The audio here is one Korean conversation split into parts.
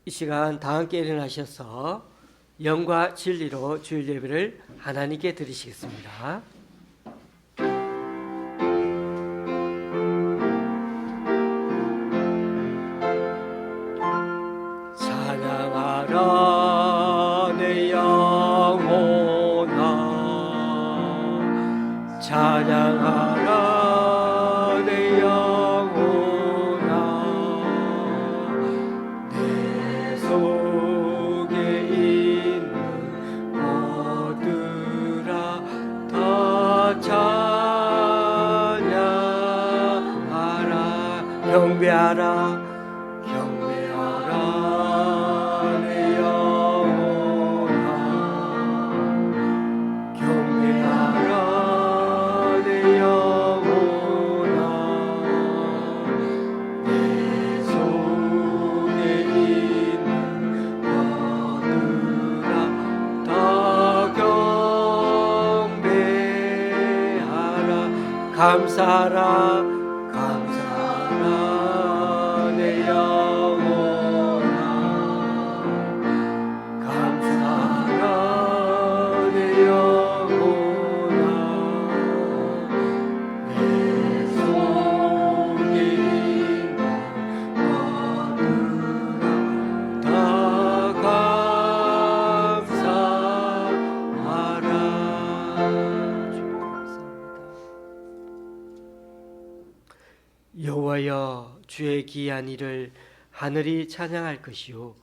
이 시간 다 함께 일어나셔서 영과 진리로 주일 예배를 하나님께 드리시겠습니다. 찬양하라 내 영혼아, 찬양하라 내 영혼아, 내 속에 있는 모두라 다 찬양하라. 경배하라 내 영혼아, 경배하라 내 영혼아, 내 속에 있는 모두라 다 경배하라. 감사하라 내 영혼아, 감사하라 내 영혼아, 내 속에 있는 모두라 다 감사하라. 주님 감사합니다. 여호와여, 주의 기이한 일을 하늘이 찬양할 것이요,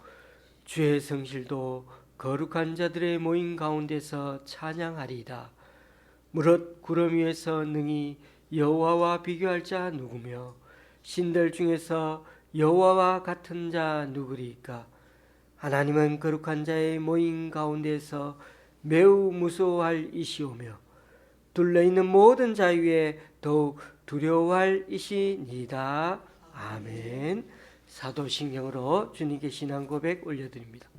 주의 성실도 거룩한 자들의 모임 가운데서 찬양하리이다. 무릇 구름 위에서 능히 여호와와 비교할 자 누구며 신들 중에서 여호와와 같은 자 누구리까? 하나님은 거룩한 자의 모임 가운데서 매우 무서워할 이시오며 둘러있는 모든 자 위에 더욱 두려워할 이시니이다. 아멘. 사도신경으로 주님께 신앙 고백 올려드립니다.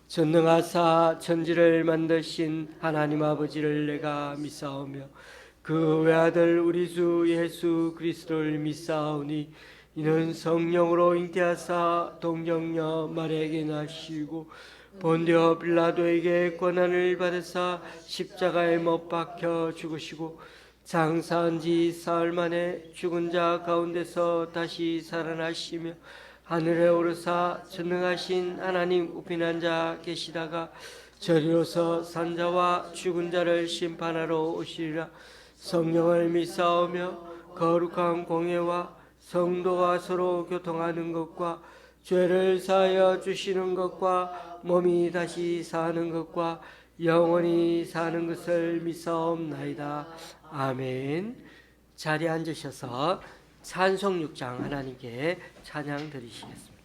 전능하사 천지를 만드신 하나님 아버지를 내가 믿사오며 그 외아들 우리 주 예수 그리스도를 믿사오니 이는 성령으로 잉태하사 동정녀 마리아에게 나시고 본디오 빌라도에게 권한을 받으사 십자가에 못 박혀 죽으시고 장사한 지 사흘 만에 죽은 자 가운데서 다시 살아나시며 하늘에 오르사 전능하신 하나님 우편한 자 계시다가 저리로서 산자와 죽은 자를 심판하러 오시리라. 성령을 믿사오며 거룩한 공예와 성도가 서로 교통하는 것과 죄를 사하여 주시는 것과 몸이 다시 사는 것과 영원히 사는 것을 믿사옵나이다. 아멘. 자리에 앉으셔서 찬송 6장 하나님께 찬양 드리시겠습니다.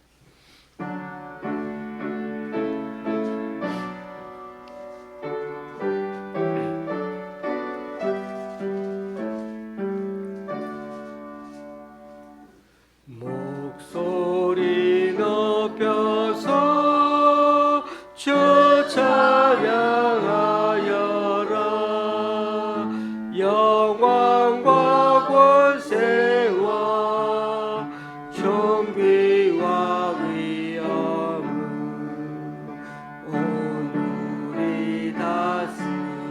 목소리 높여서 주 찬양하여라. 영광과 권세와 존귀와 위엄은 오늘이 다스리시는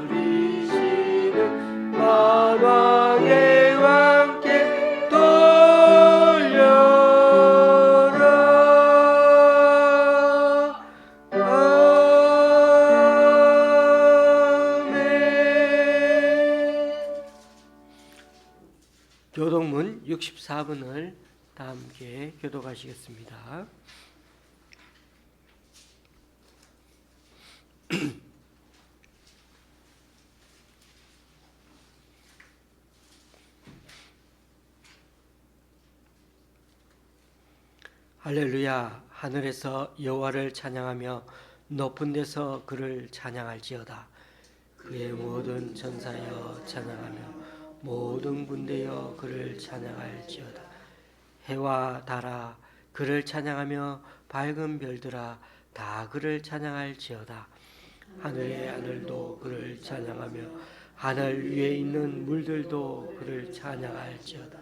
만왕의 왕께 돌려라. 아멘. 교독문 64번을 다 함께 교독하시겠습니다. 할렐루야. 하늘에서 여호와를 찬양하며 높은 데서 그를 찬양할지어다. 그의 모든 천사여 찬양하며 모든 군대여 그를 찬양할지어다. 해와 달아 그를 찬양하며 밝은 별들아 다 그를 찬양할지어다. 하늘의 하늘도 그를 찬양하며 하늘 위에 있는 물들도 그를 찬양할지어다.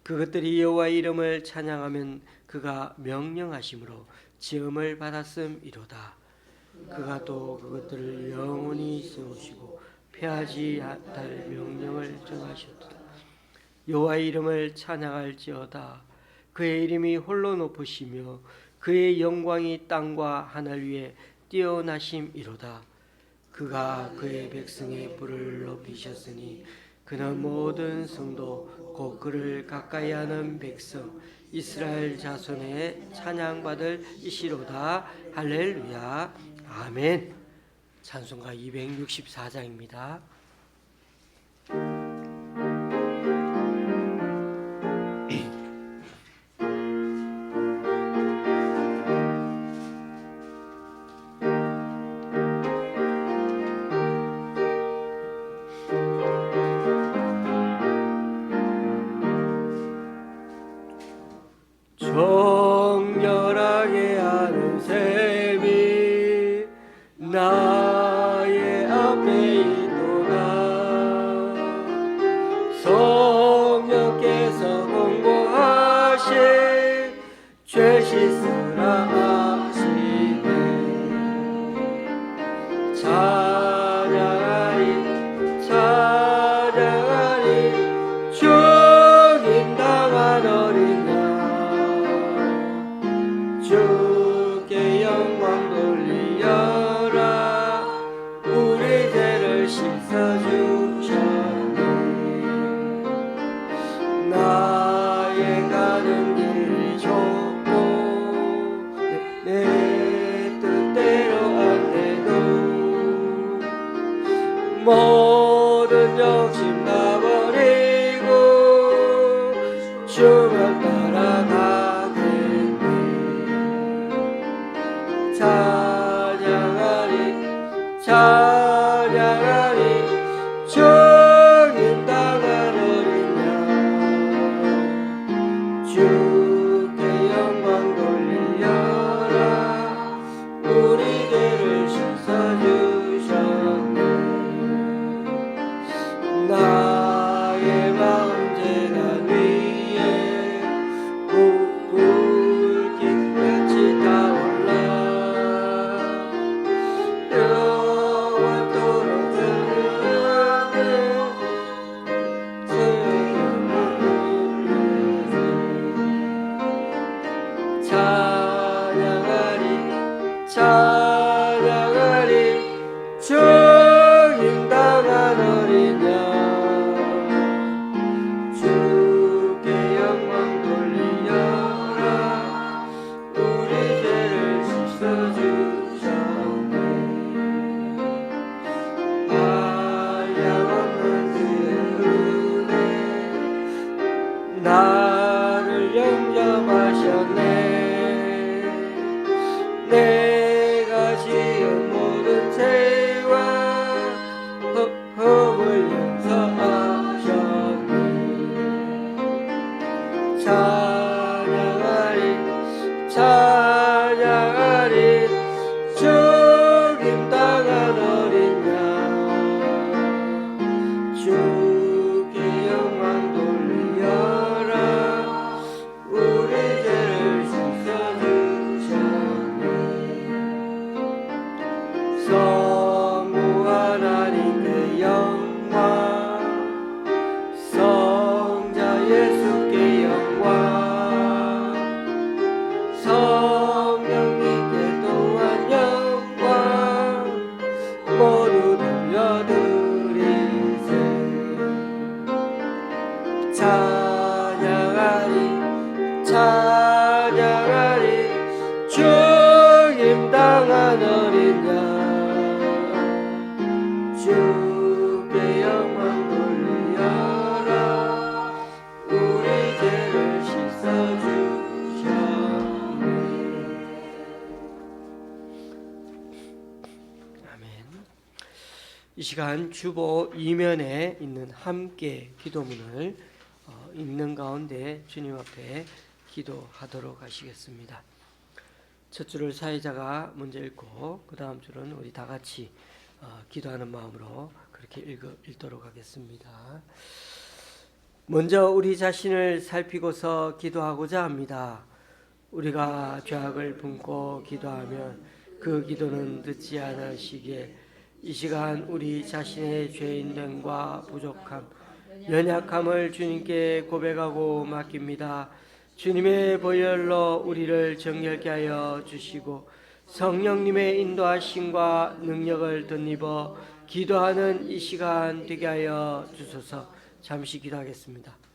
그것들이 여호와의 이름을 찬양하면 그가 명령하심으로 지음을 받았음이로다. 그가 또 그것들을 영원히 세우시고 폐하지 않을 명령을 정하셨도다. 여호와의 이름을 찬양할지어다. 그의 이름이 홀로 높으시며 그의 영광이 땅과 하늘 위에 뛰어나심이로다. 그가 그의 백성의 뿔을 높이셨으니 그는 모든 성도 곧 그를 가까이하는 백성 이스라엘 자손의 찬양받을 이시로다. 할렐루야. 아멘. 찬송가 264장입니다. 정결하게 하는 셈이 나의 앞에 있도다. 성령께서 공고하신 죄 씻으라 하시네. 찬양하리 찬양하리 죽임당한 어린 양 주께 영광 돌리어라. 우리 죄를 씻어주셨네. 나의 가는 길이 좁고 내 뜻대로 안 돼도 모든 욕심 다 버리고 주만 따라가겠네. 찬양하리 찬양하리 죽임당한 어린 양 주께 영광 돌리어라. 우리 죄를 씻어주셨네. 나의 마음 재단 위에 불빛같이 타올라. 영원토록 흐르는 찬양하리 찬양하리 죽임당한 어린 양 주께 영광 돌리어라. 우리 죄를 씻어주셨네. 한량없는 그의 은혜 나를 영접하셨네. 내가 지은 모든 죄와 허물 용서하셨네. 찬양하리 찬양하리 죽임당한 어린 양 주께 영광 돌리어라. 우리 죄를 씻어주셨네. 성부 하나님께 영광 성자 예수께 영광 성령님께 또한 영광 모두 돌려드리세. 찬양하리 찬양하리 죽임당한 어린 양 주께 영광 돌리어라. 우리 죄를 씻어주셨네. 아멘. 이 시간 주보 이면에 있는 함께 기도문을 읽는 가운데 주님 앞에 기도하도록 하시겠습니다. 첫 줄을 사회자가 먼저 읽고 그 다음 줄은 우리 다 같이 기도하는 마음으로 그렇게 읽도록 하겠습니다. 먼저 우리 자신을 살피고서 기도하고자 합니다. 우리가 죄악을 품고 기도하면 그 기도는 듣지 않으시기에 이 시간 우리 자신의 죄인됨과 부족함, 연약함을 주님께 고백하고 맡깁니다. 주님의 보혈로 우리를 정결케 하여 주시고 성령님의 인도하심과 능력을 덧입어 기도하는 이 시간 되게 하여 주소서. 잠시 기도하겠습니다.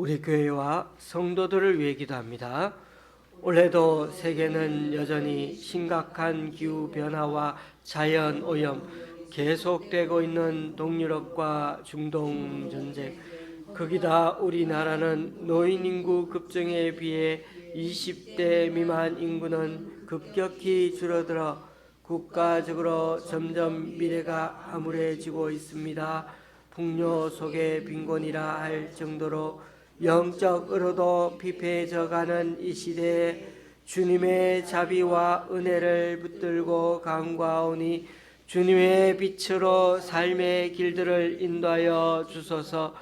우리 교회와 성도들을 위해 기도합니다. 올해도 세계는 여전히 심각한 기후변화와 자연오염, 계속되고 있는 동유럽과 중동 전쟁, 거기다 우리나라는 노인 인구 급증에 비해 20대 미만 인구는 급격히 줄어들어 국가적으로 점점 미래가 암울해지고 있습니다. 풍요 속의 빈곤이라 할 정도로 영적으로도 피폐해져가는 이 시대에 주님의 자비와 은혜를 붙들고 간구하오니 주님의 빛으로 삶의 길들을 인도하여 주소서.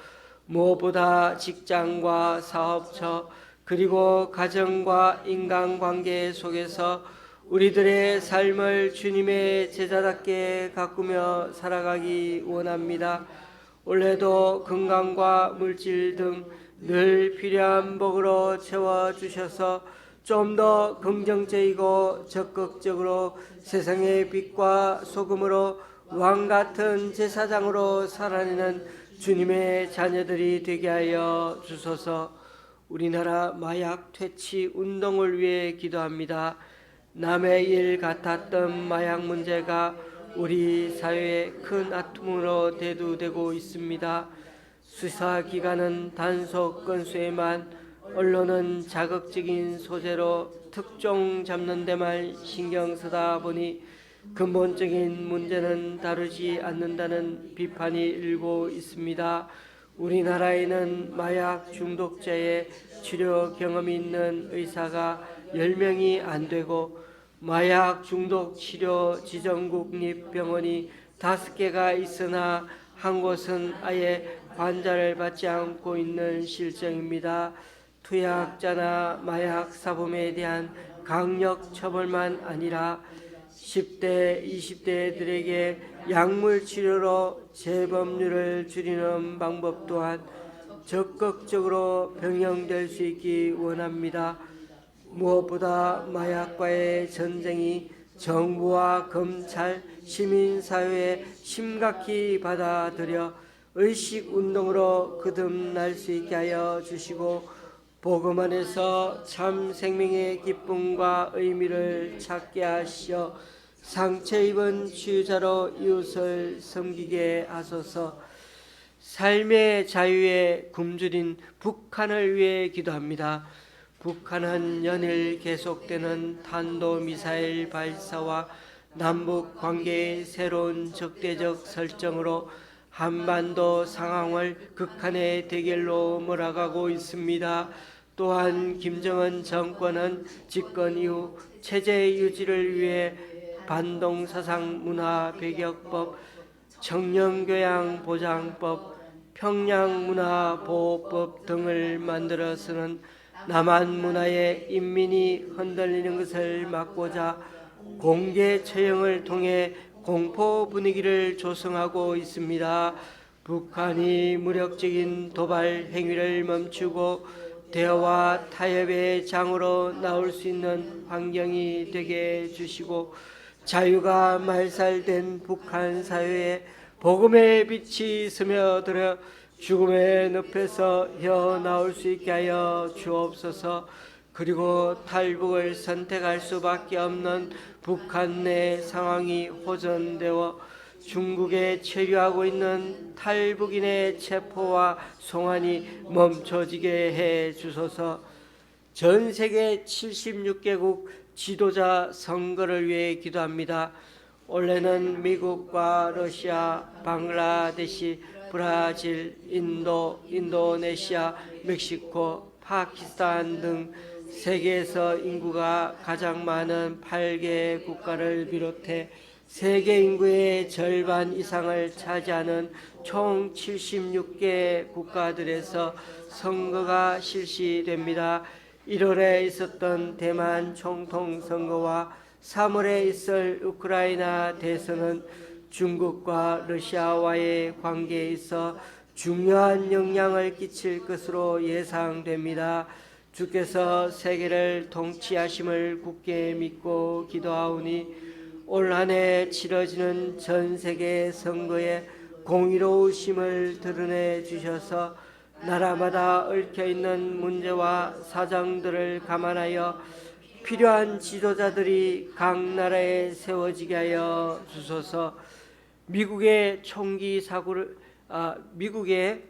무엇보다 직장과 사업처 그리고 가정과 인간관계 속에서 우리들의 삶을 주님의 제자답게 가꾸며 살아가기 원합니다. 올해도 건강과 물질 등 늘 필요한 복으로 채워주셔서 좀 더 긍정적이고 적극적으로 세상의 빛과 소금으로 왕같은 제사장으로 살아내는 주님의 자녀들이 되게 하여 주소서. 우리나라 마약 퇴치 운동을 위해 기도합니다. 남의 일 같았던 마약 문제가 우리 사회에 큰 아픔으로 대두되고 있습니다. 수사기관은 단속 건수에만, 언론은 자극적인 소재로 특종 잡는 데만 신경 쓰다 보니 근본적인 문제는 다루지 않는다는 비판이 일고 있습니다. 우리나라에는 마약 중독자의 치료 경험이 있는 의사가 10명이 안 되고 마약 중독 치료 지정국립병원이 5개가 있으나 한 곳은 아예 환자를 받지 않고 있는 실정입니다. 투약자나 마약 사범에 대한 강력 처벌만 아니라 10대, 20대들에게 약물 치료로 재범률을 줄이는 방법 또한 적극적으로 병행될 수 있기 원합니다. 무엇보다 마약과의 전쟁이 정부와 검찰, 시민사회에 심각히 받아들여 의식운동으로 거듭날 수 있게 하여 주시고 복음 안에서 참 생명의 기쁨과 의미를 찾게 하시어 상처 입은 치유자로 이웃을 섬기게 하소서. 삶의 자유에 굶주린 북한을 위해 기도합니다. 북한은 연일 계속되는 탄도미사일 발사와 남북 관계의 새로운 적대적 설정으로 한반도 상황을 극한의 대결로 몰아가고 있습니다. 또한 김정은 정권은 집권 이후 체제 유지를 위해 반동사상문화배격법, 청년교양보장법, 평양문화보호법 등을 만들어 쓰는 남한 문화의 인민이 흔들리는 것을 막고자 공개 처형을 통해 공포 분위기를 조성하고 있습니다. 북한이 무력적인 도발 행위를 멈추고 대화와 타협의 장으로 나올 수 있는 환경이 되게 해주시고 자유가 말살된 북한 사회에 복음의 빛이 스며들어 죽음의 늪에서 헤어나올 수 있게 하여 주옵소서. 그리고 탈북을 선택할 수밖에 없는 북한 내 상황이 호전되어 중국에 체류하고 있는 탈북인의 체포와 송환이 멈춰지게 해 주소서. 전 세계 76개국 지도자 선거를 위해 기도합니다. 원래는 미국과 러시아, 방글라데시, 브라질, 인도, 인도네시아, 멕시코, 파키스탄 등 세계에서 인구가 가장 많은 8개 국가를 비롯해 세계 인구의 절반 이상을 차지하는 총 76개 국가들에서 선거가 실시됩니다. 1월에 있었던 대만 총통 선거와 3월에 있을 우크라이나 대선은 중국과 러시아와의 관계에 있어 중요한 영향을 끼칠 것으로 예상됩니다. 주께서 세계를 통치하심을 굳게 믿고 기도하오니 올 한 해 치러지는 전 세계 선거에 공의로우심을 드러내 주셔서 나라마다 얽혀있는 문제와 사정들을 감안하여 필요한 지도자들이 각 나라에 세워지게 하여 주소서. 미국의 총기 사고를 미국의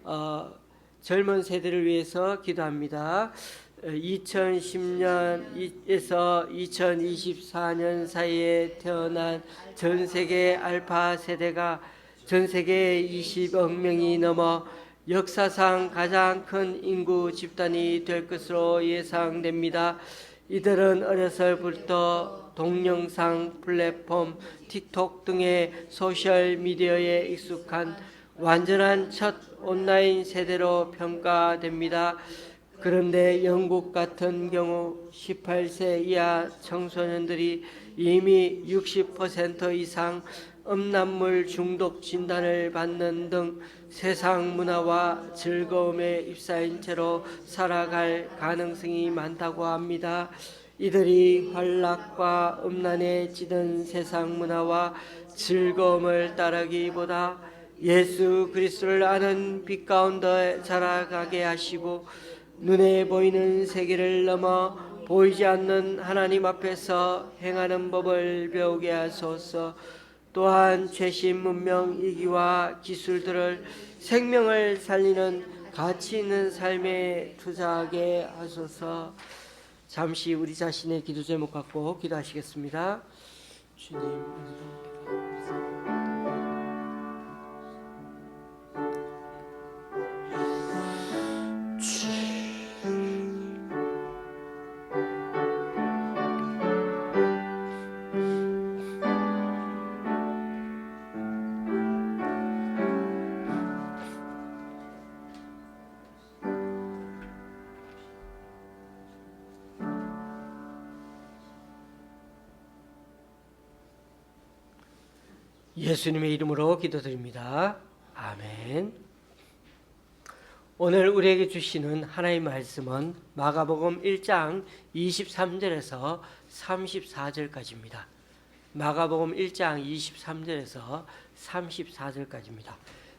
젊은 세대를 위해서 기도합니다. 2010년에서 2024년 사이에 태어난 전 세계 알파 세대가 전 세계 20억 명이 넘어 역사상 가장 큰 인구 집단이 될 것으로 예상됩니다. 이들은 어려서부터 동영상 플랫폼 틱톡 등의 소셜미디어에 익숙한 완전한 첫 온라인 세대로 평가됩니다. 그런데 영국 같은 경우 18세 이하 청소년들이 이미 60% 이상 음란물 중독 진단을 받는 등 세상 문화와 즐거움에 휩싸인 채로 살아갈 가능성이 많다고 합니다. 이들이 환락과 음란에 찌든 세상 문화와 즐거움을 따르기보다 예수 그리스도를 아는 빛 가운데 자라가게 하시고 눈에 보이는 세계를 넘어 보이지 않는 하나님 앞에서 행하는 법을 배우게 하소서. 또한 최신 문명 이기와 기술들을 생명을 살리는 가치 있는 삶에 투자하게 하소서. 잠시 우리 자신의 기도 제목 갖고 기도하시겠습니다. 주님, 예수님의 이름으로 기도드립니다. 아멘. 오늘 우리에게 주시는 하나님의 말씀은 마가복음 1장 23절에서 34절까지입니다. 마가복음 1장 23절에서 34절까지입니다.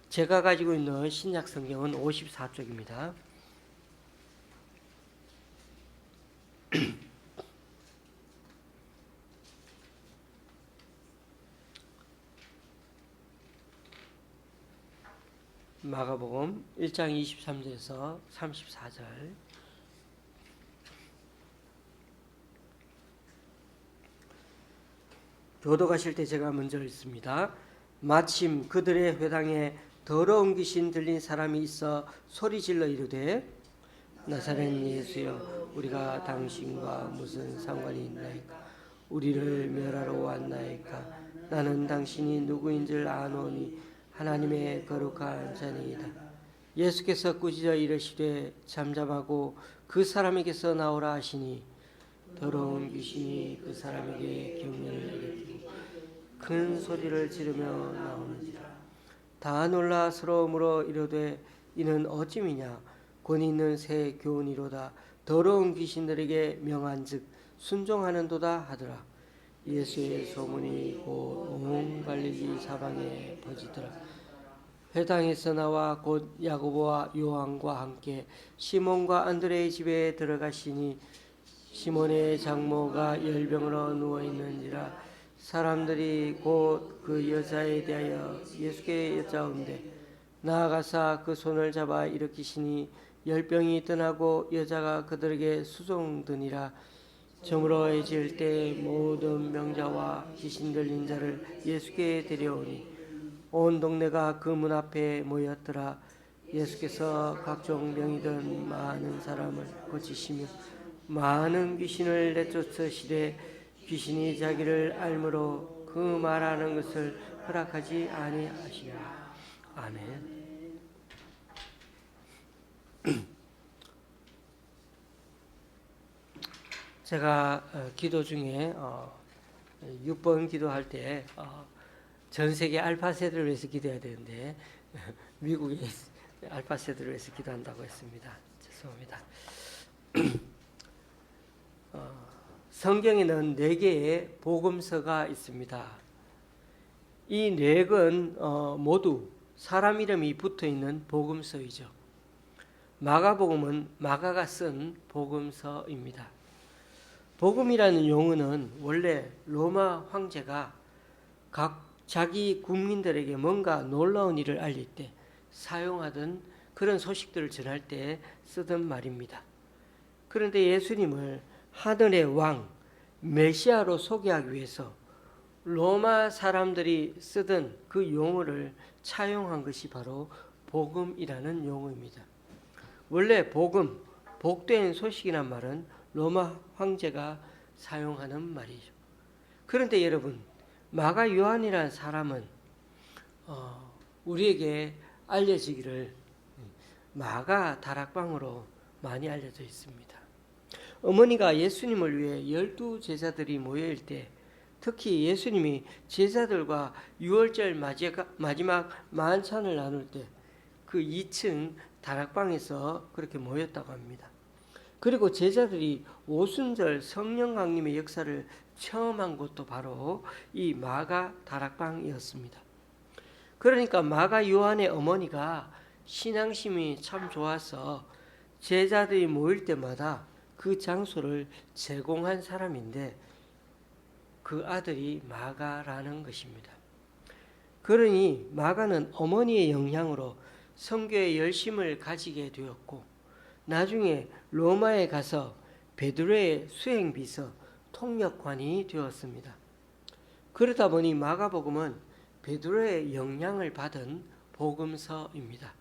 제가 가지고 있는 신약 성경은 54쪽입니다. 마가복음 1장 23절에서 34절. 교도가실 때 제가 먼저 읽습니다. 마침 그들의 회당에 더러운 귀신 들린 사람이 있어 소리질러 이르되 나사렛 예수여 우리가 당신과 무슨 상관이 있나이까? 우리를 멸하러 왔나이까? 나는 당신이 누구인 줄 아노니 하나님의 거룩한 자니이다. 예수께서 꾸짖어 이르시되 잠잠하고 그 사람에게서 나오라 하시니 더러운 귀신이 그 사람에게 경련을 일으키고 큰 소리를 지르며 나오는지라. 다 놀라 서러움으로 이르되 이는 어찌미냐? 권위 있는 새 교훈이로다. 더러운 귀신들에게 명한즉 순종하는도다 하더라. 예수의 소문이 곧 온 갈릴리 사방에 퍼지더라. 회당에서 나와 곧 야고보와 요한과 함께 시몬과 안드레의 집에 들어가시니 시몬의 장모가 열병으로 누워있는지라. 사람들이 곧 그 여자에 대하여 예수께 여짜온대 나아가사 그 손을 잡아 일으키시니 열병이 떠나고 여자가 그들에게 수종드니라. 저물어해질 때 모든 명자와 귀신 들린 자를 예수께 데려오니 온 동네가 그 문 앞에 모였더라. 예수께서 각종 병이 든 많은 사람을 고치시며 많은 귀신을 내쫓으시되 귀신이 자기를 알므로 그 말하는 것을 허락하지 아니하시며. 아멘. 제가 기도 중에 6번 기도할 때 전 세계 알파 세대를 위해서 기도해야 되는데 미국의 알파 세대를 위해서 기도한다고 했습니다. 죄송합니다. 성경에는 4개의 복음서가 있습니다. 이 4권 모두 사람 이름이 붙어있는 복음서이죠. 마가복음은 마가가 쓴 복음서입니다. 복음이라는 용어는 원래 로마 황제가 자기 국민들에게 뭔가 놀라운 일을 알릴 때 사용하던 그런 소식들을 전할 때 쓰던 말입니다. 그런데 예수님을 하늘의 왕, 메시아로 소개하기 위해서 로마 사람들이 쓰던 그 용어를 차용한 것이 바로 복음이라는 용어입니다. 원래 복음, 복된 소식이란 말은 로마 황제가 사용하는 말이죠. 그런데 여러분, 마가 요한이라는 사람은 우리에게 알려지기를 마가 다락방으로 많이 알려져 있습니다. 어머니가 예수님을 위해 12제자들이 모여일 때 특히 예수님이 제자들과 유월절 마지막 만찬을 나눌 때 그 2층 다락방에서 그렇게 모였다고 합니다. 그리고 제자들이 오순절 성령 강림의 역사를 처음 한 곳도 바로 이 마가 다락방이었습니다. 그러니까 마가 요한의 어머니가 신앙심이 참 좋아서 제자들이 모일 때마다 그 장소를 제공한 사람인데 그 아들이 마가라는 것입니다. 그러니 마가는 어머니의 영향으로 선교에 열심을 가지게 되었고 나중에 로마에 가서 베드로의 수행비서 통역관이 되었습니다. 그러다 보니 마가복음은 베드로의 영향을 받은 복음서입니다.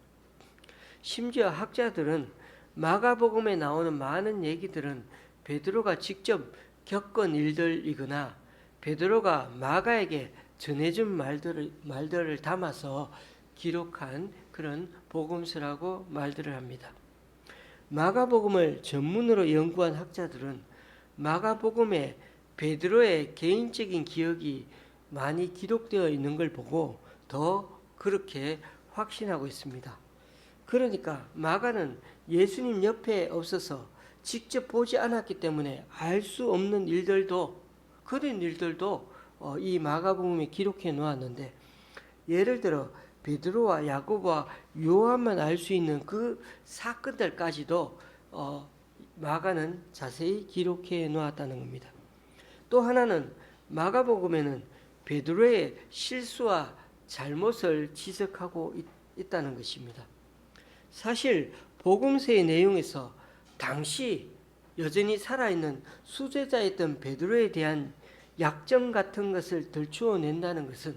심지어 학자들은 마가복음에 나오는 많은 얘기들은 베드로가 직접 겪은 일들이거나 베드로가 마가에게 전해준 말들을 담아서 기록한 그런 복음서라고 말들을 합니다. 마가복음을 전문으로 연구한 학자들은 마가복음에 베드로의 개인적인 기억이 많이 기록되어 있는 걸 보고 더 그렇게 확신하고 있습니다. 그러니까 마가는 예수님 옆에 없어서 직접 보지 않았기 때문에 알 수 없는 일들도 그런 일들도 이 마가복음에 기록해 놓았는데 예를 들어 베드로와 야고보와 요한만 알 수 있는 그 사건들까지도 마가는 자세히 기록해 놓았다는 겁니다. 또 하나는 마가복음에는 베드로의 실수와 잘못을 지적하고 있다는 것입니다. 사실 복음서의 내용에서 당시 여전히 살아있는 수제자였던 베드로에 대한 약점 같은 것을 들추어낸다는 것은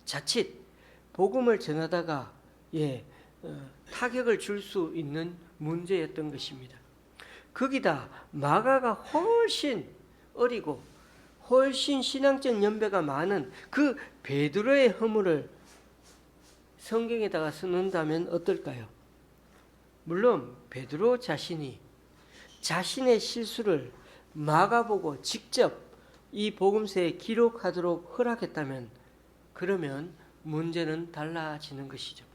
자칫 복음을 전하다가 타격을 줄 수 있는 문제였던 것입니다. 거기다 마가가 훨씬 어리고 훨씬 신앙적 연배가 많은 그 베드로의 허물을 성경에다가 써놓는다면 어떨까요? 물론 베드로 자신이 자신의 실수를 마가보고 직접 이 복음서에 기록하도록 허락했다면 그러면 문제는 달라지는 것이죠.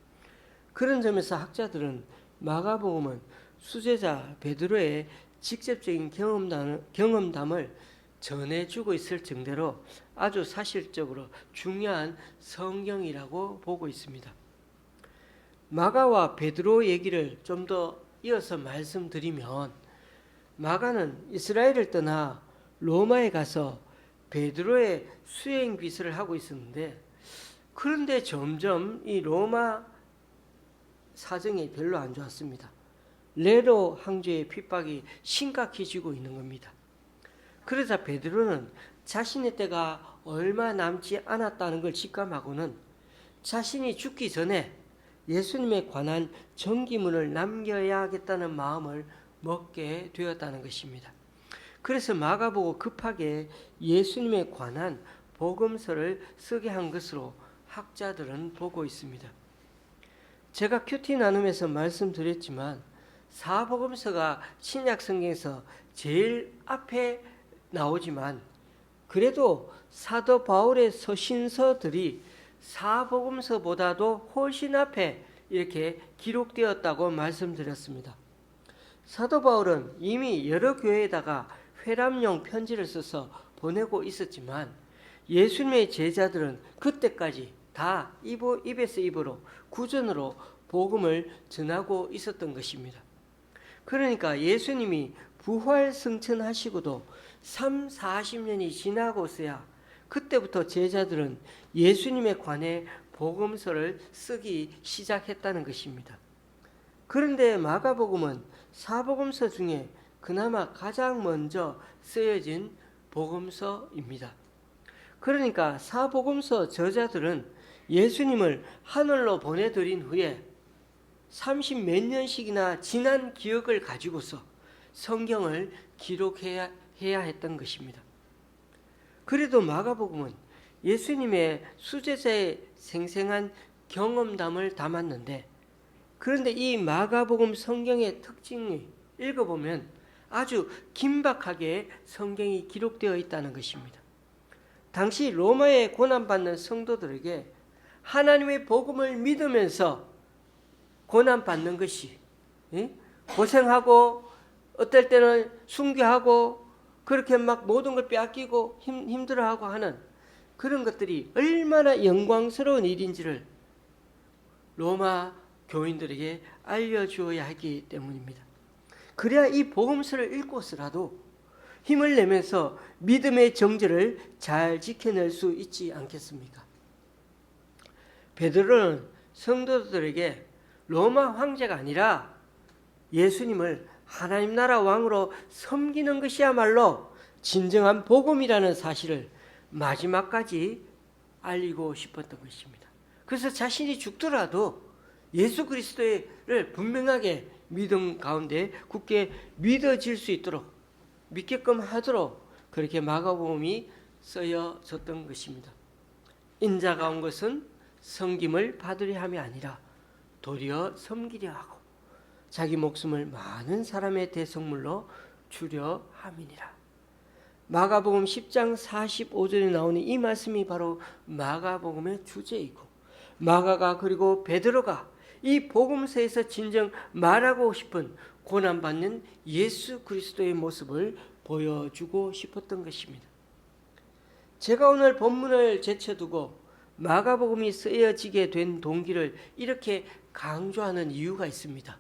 그런 점에서 학자들은 마가복음은 수제자 베드로의 직접적인 경험담을 전해주고 있을 정도로 아주 사실적으로 중요한 성경이라고 보고 있습니다. 마가와 베드로 얘기를 좀 더 이어서 말씀드리면 마가는 이스라엘을 떠나 로마에 가서 베드로의 수행 비서를 하고 있었는데 그런데 점점 이 로마 사정이 별로 안 좋았습니다. 네로 황제의 핍박이 심각해지고 있는 겁니다. 그러자 베드로는 자신의 때가 얼마 남지 않았다는 걸 직감하고는 자신이 죽기 전에 예수님에 관한 전기문을 남겨야겠다는 마음을 먹게 되었다는 것입니다. 그래서 마가복음 급하게 예수님에 관한 복음서를 쓰게 한 것으로 학자들은 보고 있습니다. 제가 큐티 나눔에서 말씀드렸지만 사복음서가 신약 성경에서 제일 앞에 나오지만 그래도 사도 바울의 서신서들이 사복음서보다도 훨씬 앞에 이렇게 기록되었다고 말씀드렸습니다. 사도 바울은 이미 여러 교회에다가 회람용 편지를 써서 보내고 있었지만 예수님의 제자들은 그때까지 다 입에서 입으로 구전으로 복음을 전하고 있었던 것입니다. 그러니까 예수님이 부활 승천하시고도 40년이 지나고서야 그때부터 제자들은 예수님에 관해 복음서를 쓰기 시작했다는 것입니다. 그런데 마가복음은 사복음서 중에 그나마 가장 먼저 쓰여진 복음서입니다. 그러니까 사복음서 저자들은 예수님을 하늘로 보내드린 후에 30 몇 년씩이나 지난 기억을 가지고서 성경을 기록해야 했던 것입니다. 그래도 마가복음은 예수님의 수제자의 생생한 경험담을 담았는데, 그런데 이 마가복음 성경의 특징이 읽어보면 아주 긴박하게 성경이 기록되어 있다는 것입니다. 당시 로마에 고난받는 성도들에게 하나님의 복음을 믿으면서 고난받는 것이 고생하고 어떨 때는 순교하고 그렇게 막 모든 걸 빼앗기고 힘들어하고 하는 그런 것들이 얼마나 영광스러운 일인지를 로마 교인들에게 알려주어야 하기 때문입니다. 그래야 이 복음서를 읽고서라도 힘을 내면서 믿음의 정절을 잘 지켜낼 수 있지 않겠습니까? 베드로는 성도들에게 로마 황제가 아니라 예수님을 하나님 나라 왕으로 섬기는 것이야말로 진정한 복음이라는 사실을 마지막까지 알리고 싶었던 것입니다. 그래서 자신이 죽더라도 예수 그리스도를 분명하게 믿음 가운데 굳게 믿어질 수 있도록 믿게끔 하도록 그렇게 마가복음이 쓰여졌던 것입니다. 인자가 온 것은 섬김을 받으려 함이 아니라 도리어 섬기려 하고 자기 목숨을 많은 사람의 대성물로 주려 함이니라. 마가복음 10장 45절에 나오는 이 말씀이 바로 마가복음의 주제이고, 마가가 그리고 베드로가 이 복음서에서 진정 말하고 싶은 고난받는 예수 그리스도의 모습을 보여주고 싶었던 것입니다. 제가 오늘 본문을 제쳐두고 마가복음이 쓰여지게 된 동기를 이렇게 강조하는 이유가 있습니다.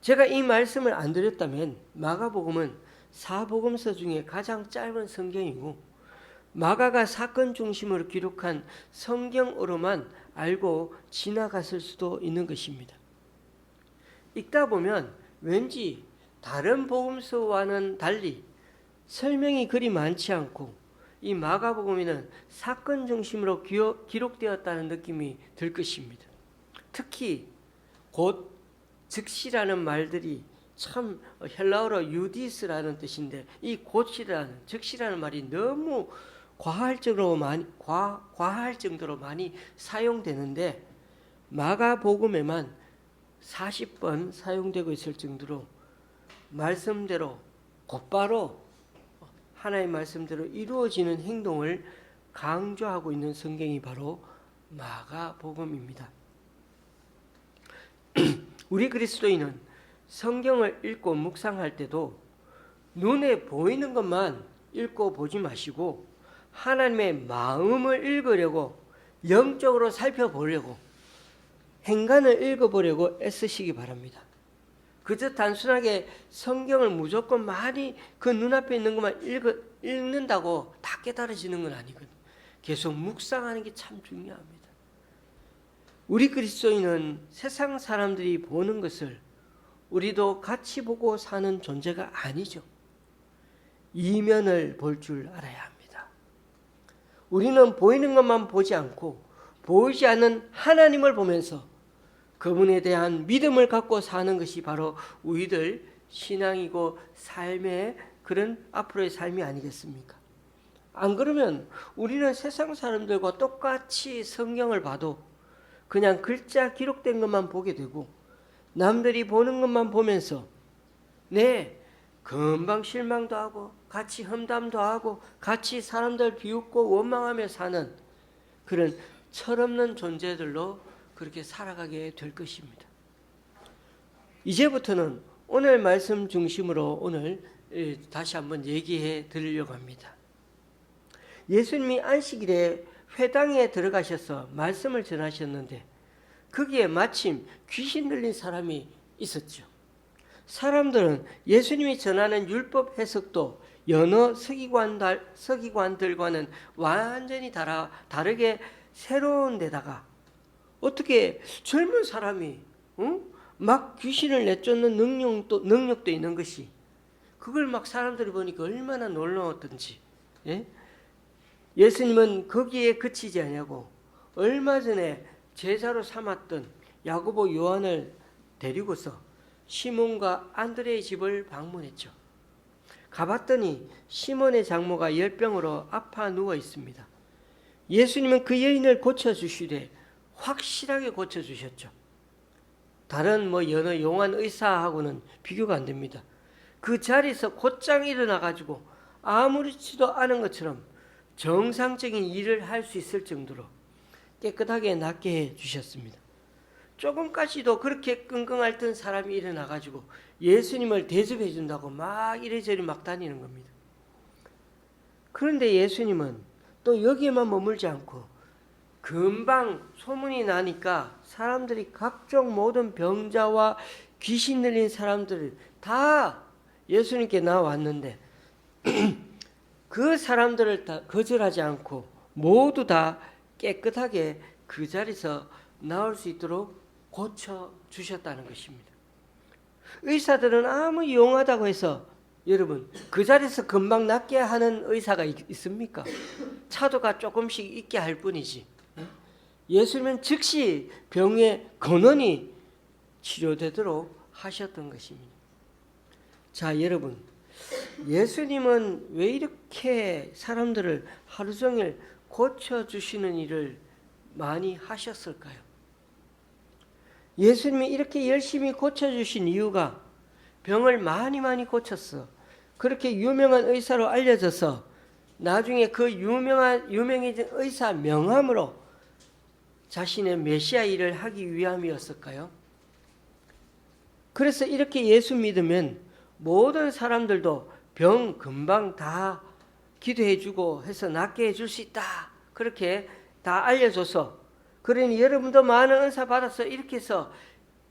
제가 이 말씀을 안 드렸다면 마가복음은 사복음서 중에 가장 짧은 성경이고 마가가 사건 중심으로 기록한 성경으로만 알고 지나갔을 수도 있는 것입니다. 읽다 보면 왠지 다른 복음서와는 달리 설명이 그리 많지 않고 이 마가복음에는 사건 중심으로 기록되었다는 느낌이 들 것입니다. 특히 곧 즉시라는 말들이 참 헬라어로 유디스라는 뜻인데 이 곧이라는 즉시라는 말이 너무 과할 정도로 많이 사용되는데 마가복음에만 40번 사용되고 있을 정도로 말씀대로 곧바로 하나의 말씀대로 이루어지는 행동을 강조하고 있는 성경이 바로 마가복음입니다. 우리 그리스도인은 성경을 읽고 묵상할 때도 눈에 보이는 것만 읽고 보지 마시고 하나님의 마음을 읽으려고 영적으로 살펴보려고 행간을 읽어보려고 애쓰시기 바랍니다. 그저 단순하게 성경을 무조건 많이 그 눈앞에 있는 것만 읽는다고 다 깨달아지는 건 아니거든요. 계속 묵상하는 게 참 중요합니다. 우리 그리스도인은 세상 사람들이 보는 것을 우리도 같이 보고 사는 존재가 아니죠. 이면을 볼 줄 알아야 합니다. 우리는 보이는 것만 보지 않고 보이지 않는 하나님을 보면서 그분에 대한 믿음을 갖고 사는 것이 바로 우리들 신앙이고 삶의 그런 앞으로의 삶이 아니겠습니까? 안 그러면 우리는 세상 사람들과 똑같이 성경을 봐도 그냥 글자 기록된 것만 보게 되고 남들이 보는 것만 보면서 금방 실망도 하고 같이 험담도 하고 같이 사람들 비웃고 원망하며 사는 그런 철없는 존재들로 그렇게 살아가게 될 것입니다. 이제부터는 오늘 말씀 중심으로 오늘 다시 한번 얘기해 드리려고 합니다. 예수님이 안식일에 회당에 들어가셔서 말씀을 전하셨는데 거기에 마침 귀신 들린 사람이 있었죠. 사람들은 예수님이 전하는 율법 해석도 여러 서기관들과는 완전히 다르게 새로운 데다가 어떻게 젊은 사람이 막 귀신을 내쫓는 능력도 있는 것이 그걸 막 사람들이 보니까 얼마나 놀라웠던지. 예수님은 거기에 그치지 않냐고 얼마 전에 제자로 삼았던 야고보 요한을 데리고서 시몬과 안드레의 집을 방문했죠. 가봤더니 시몬의 장모가 열병으로 아파 누워 있습니다. 예수님은 그 여인을 고쳐주시되 확실하게 고쳐주셨죠. 다른 여러 용한 의사하고는 비교가 안 됩니다. 그 자리에서 곧장 일어나가지고 아무렇지도 않은 것처럼 정상적인 일을 할 수 있을 정도로 깨끗하게 낫게 해 주셨습니다. 조금까지도 그렇게 끙끙 앓던 사람이 일어나가지고 예수님을 대접해 준다고 막 이래저래 막 다니는 겁니다. 그런데 예수님은 또 여기에만 머물지 않고 금방 소문이 나니까 사람들이 각종 모든 병자와 귀신 들린 사람들을 다 예수님께 나왔는데 그 사람들을 다 거절하지 않고 모두 다 깨끗하게 그 자리에서 나올 수 있도록 고쳐주셨다는 것입니다. 의사들은 아무리 용하다고 해서 여러분 그 자리에서 금방 낫게 하는 의사가 있습니까? 차도가 조금씩 있게 할 뿐이지. 예수님은 즉시 병의 근원이 치료되도록 하셨던 것입니다. 자, 여러분, 예수님은 왜 이렇게 사람들을 하루 종일 고쳐주시는 일을 많이 하셨을까요? 예수님이 이렇게 열심히 고쳐주신 이유가 병을 많이 고쳤어. 그렇게 유명한 의사로 알려져서 나중에 그 유명해진 의사 명함으로 자신의 메시아 일을 하기 위함이었을까요? 그래서 이렇게 예수 믿으면 모든 사람들도 병 금방 다 기도해주고 해서 낫게 해줄 수 있다. 그렇게 다 알려줘서 그러니 여러분도 많은 은사 받아서 이렇게 해서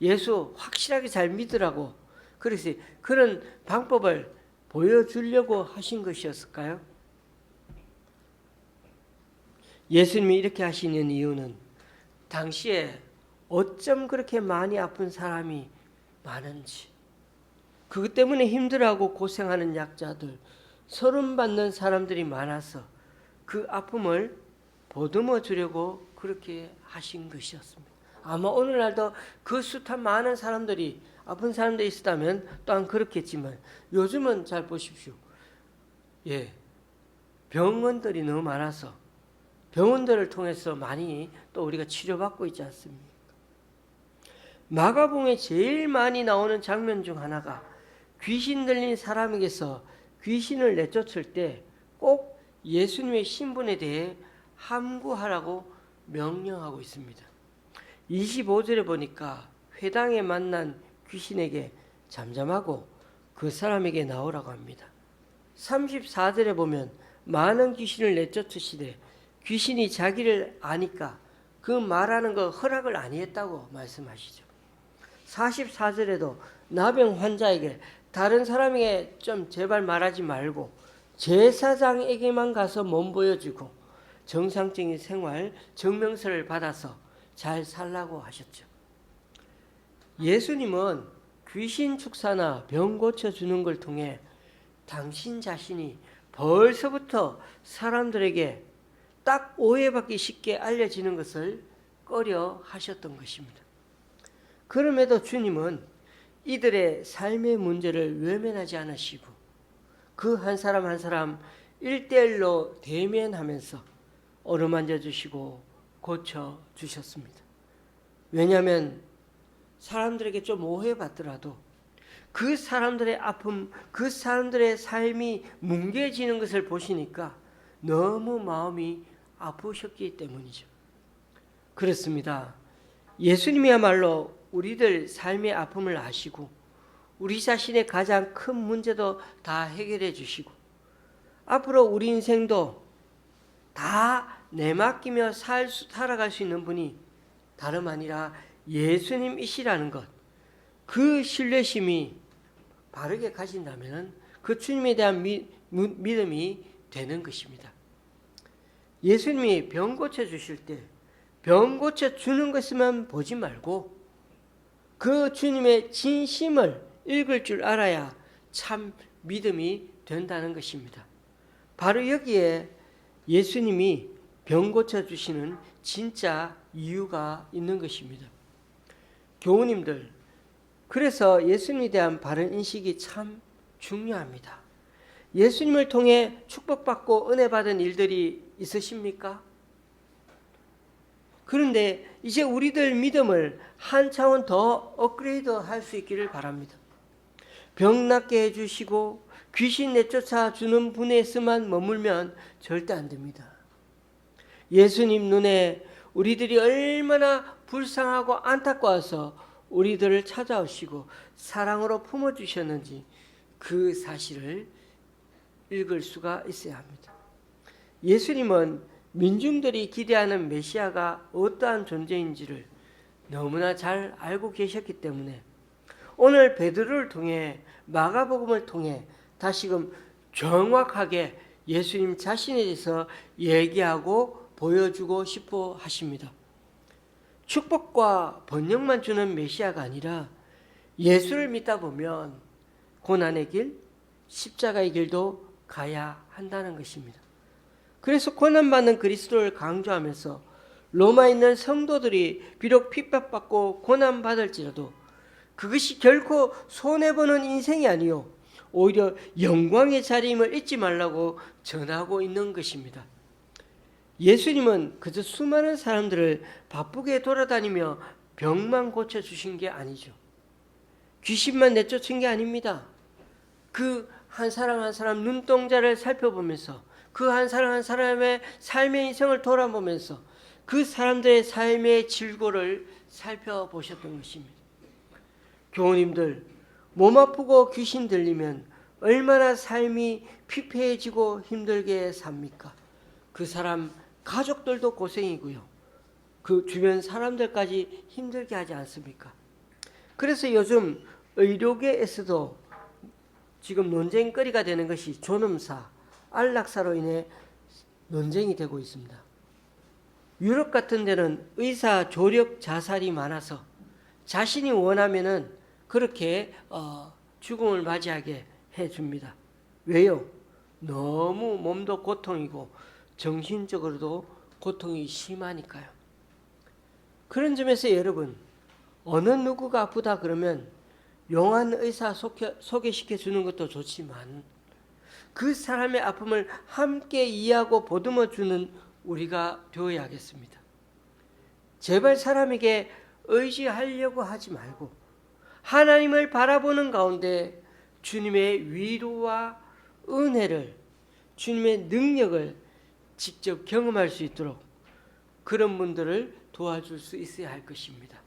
예수 확실하게 잘 믿으라고 그래서 그런 방법을 보여주려고 하신 것이었을까요? 예수님이 이렇게 하시는 이유는 당시에 어쩜 그렇게 많이 아픈 사람이 많은지 그것 때문에 힘들어하고 고생하는 약자들 서름받는 사람들이 많아서 그 아픔을 보듬어 주려고 그렇게 하신 것이었습니다. 아마 오늘날도 그 숱한 많은 사람들이 아픈 사람들이 있었다면 또한 그렇겠지만 요즘은 잘 보십시오. 병원들이 너무 많아서 병원들을 통해서 많이 또 우리가 치료받고 있지 않습니까? 마가복음에 제일 많이 나오는 장면 중 하나가 귀신 들린 사람에게서 귀신을 내쫓을 때 꼭 예수님의 신분에 대해 함구하라고 명령하고 있습니다. 25절에 보니까 회당에 만난 귀신에게 잠잠하고 그 사람에게 나오라고 합니다. 34절에 보면 많은 귀신을 내쫓으시되 귀신이 자기를 아니까 그 말하는 거 허락을 아니했다고 말씀하시죠. 44절에도 나병 환자에게 다른 사람에게 좀 제발 말하지 말고 제사장에게만 가서 몸 보여주고 정상적인 생활 증명서를 받아서 잘 살라고 하셨죠. 예수님은 귀신 축사나 병 고쳐주는 걸 통해 당신 자신이 벌써부터 사람들에게 딱 오해받기 쉽게 알려지는 것을 꺼려 하셨던 것입니다. 그럼에도 주님은 이들의 삶의 문제를 외면하지 않으시고 그 한 사람 한 사람 1대1로 대면하면서 어루만져 주시고 고쳐 주셨습니다. 왜냐하면 사람들에게 좀 오해받더라도 그 사람들의 아픔, 그 사람들의 삶이 뭉개지는 것을 보시니까 너무 마음이 아프셨기 때문이죠. 그렇습니다. 예수님이야말로 우리들 삶의 아픔을 아시고 우리 자신의 가장 큰 문제도 다 해결해 주시고 앞으로 우리 인생도 다 내맡기며 살아갈 수 있는 분이 다름 아니라 예수님이시라는 것, 그 신뢰심이 바르게 가진다면 그 주님에 대한 믿음이 되는 것입니다. 예수님이 병 고쳐주실 때 병 고쳐주는 것만 보지 말고 그 주님의 진심을 읽을 줄 알아야 참 믿음이 된다는 것입니다. 바로 여기에 예수님이 병 고쳐주시는 진짜 이유가 있는 것입니다. 교우님들, 그래서 예수님에 대한 바른 인식이 참 중요합니다. 예수님을 통해 축복받고 은혜 받은 일들이 있으십니까? 그런데 이제 우리들 믿음을 한 차원 더 업그레이드 할 수 있기를 바랍니다. 병 낫게 해주시고 귀신 내쫓아 주는 분에서만 머물면 절대 안 됩니다. 예수님 눈에 우리들이 얼마나 불쌍하고 안타까워서 우리들을 찾아오시고 사랑으로 품어주셨는지 그 사실을 읽을 수가 있어야 합니다. 예수님은 민중들이 기대하는 메시아가 어떠한 존재인지를 너무나 잘 알고 계셨기 때문에 오늘 베드로를 통해 마가복음을 통해 다시금 정확하게 예수님 자신에 대해서 얘기하고 보여주고 싶어 하십니다. 축복과 번영만 주는 메시아가 아니라 예수를 믿다 보면 고난의 길, 십자가의 길도 가야 한다는 것입니다. 그래서 고난받는 그리스도를 강조하면서 로마에 있는 성도들이 비록 핍박받고 고난받을지라도 그것이 결코 손해보는 인생이 아니요 오히려 영광의 자리임을 잊지 말라고 전하고 있는 것입니다. 예수님은 그저 수많은 사람들을 바쁘게 돌아다니며 병만 고쳐주신 게 아니죠. 귀신만 내쫓은 게 아닙니다. 그 한 사람 한 사람 눈동자를 살펴보면서 그 한 사람 한 사람의 삶의 인생을 돌아보면서 그 사람들의 삶의 질고를 살펴보셨던 것입니다. 교우님들, 몸 아프고 귀신 들리면 얼마나 삶이 피폐해지고 힘들게 삽니까? 그 사람 가족들도 고생이고요. 그 주변 사람들까지 힘들게 하지 않습니까? 그래서 요즘 의료계에서도 지금 논쟁거리가 되는 것이 존엄사, 안락사로 인해 논쟁이 되고 있습니다. 유럽 같은 데는 의사 조력 자살이 많아서 자신이 원하면은 그렇게 죽음을 맞이하게 해줍니다. 왜요? 너무 몸도 고통이고 정신적으로도 고통이 심하니까요. 그런 점에서 여러분, 어느 누구가 아프다 그러면 용한 의사 소개시켜 주는 것도 좋지만 그 사람의 아픔을 함께 이해하고 보듬어 주는 우리가 되어야겠습니다. 제발 사람에게 의지하려고 하지 말고 하나님을 바라보는 가운데 주님의 위로와 은혜를, 주님의 능력을 직접 경험할 수 있도록 그런 분들을 도와줄 수 있어야 할 것입니다.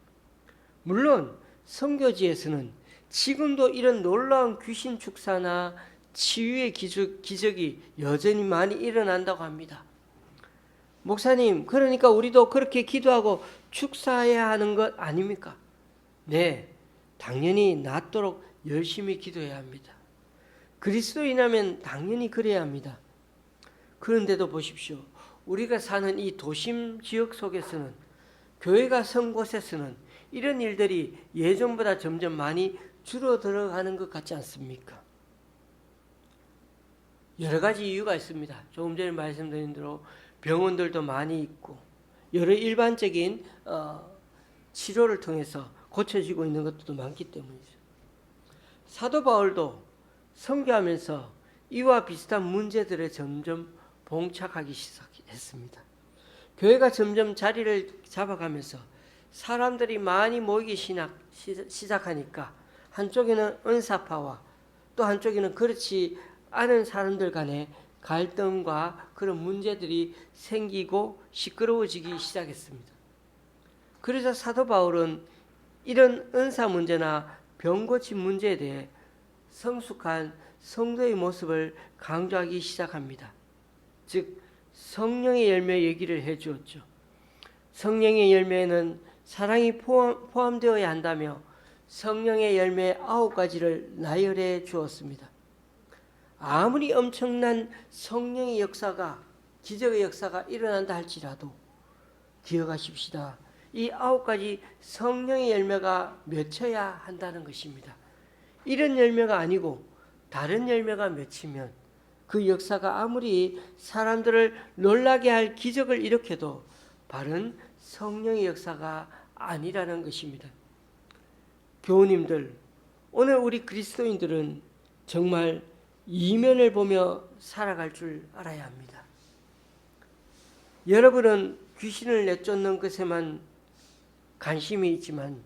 물론 선교지에서는 지금도 이런 놀라운 귀신 축사나 치유의 기적이 여전히 많이 일어난다고 합니다. 목사님, 그러니까 우리도 그렇게 기도하고 축사해야 하는 것 아닙니까? 네, 당연히 낫도록 열심히 기도해야 합니다. 그리스도인이라면 당연히 그래야 합니다. 그런데도 보십시오. 우리가 사는 이 도심 지역 속에서는, 교회가 선 곳에서는 이런 일들이 예전보다 점점 많이 줄어들어가는 것 같지 않습니까? 여러 가지 이유가 있습니다. 조금 전에 말씀드린 대로 병원들도 많이 있고 여러 일반적인 치료를 통해서 고쳐지고 있는 것들도 많기 때문이죠. 사도 바울도 선교하면서 이와 비슷한 문제들에 점점 봉착하기 시작했습니다. 교회가 점점 자리를 잡아가면서 사람들이 많이 모이기 시작하니까 한쪽에는 은사파와 또 한쪽에는 그렇지 않은 사람들 간의 갈등과 그런 문제들이 생기고 시끄러워지기 시작했습니다. 그래서 사도 바울은 이런 은사 문제나 병 고침 문제에 대해 성숙한 성도의 모습을 강조하기 시작합니다. 즉 성령의 열매 얘기를 해주었죠. 성령의 열매에는 사랑이 포함되어야 한다며 성령의 열매 9가지를 나열해 주었습니다. 아무리 엄청난 성령의 역사가, 기적의 역사가 일어난다 할지라도 기억하십시다. 이 9가지 성령의 열매가 맺혀야 한다는 것입니다. 이런 열매가 아니고 다른 열매가 맺히면 그 역사가 아무리 사람들을 놀라게 할 기적을 일으켜도 바른 성령의 역사가 아니라는 것입니다. 교우님들, 오늘 우리 그리스도인들은 정말 이면을 보며 살아갈 줄 알아야 합니다. 여러분은 귀신을 내쫓는 것에만 관심이 있지만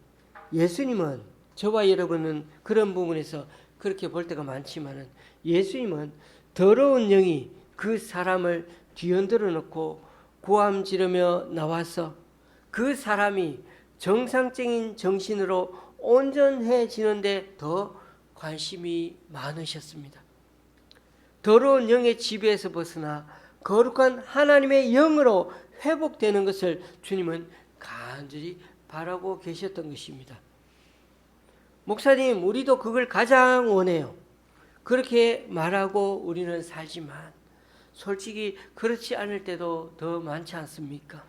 예수님은, 저와 여러분은 그런 부분에서 그렇게 볼 때가 많지만 예수님은 더러운 영이 그 사람을 뒤흔들어 놓고 고함 지르며 나와서 그 사람이 정상적인 정신으로 온전해지는데 더 관심이 많으셨습니다. 더러운 영의 지배에서 벗어나 거룩한 하나님의 영으로 회복되는 것을 주님은 간절히 바라고 계셨던 것입니다. 목사님, 우리도 그걸 가장 원해요. 그렇게 말하고 우리는 살지만 솔직히 그렇지 않을 때도 더 많지 않습니까?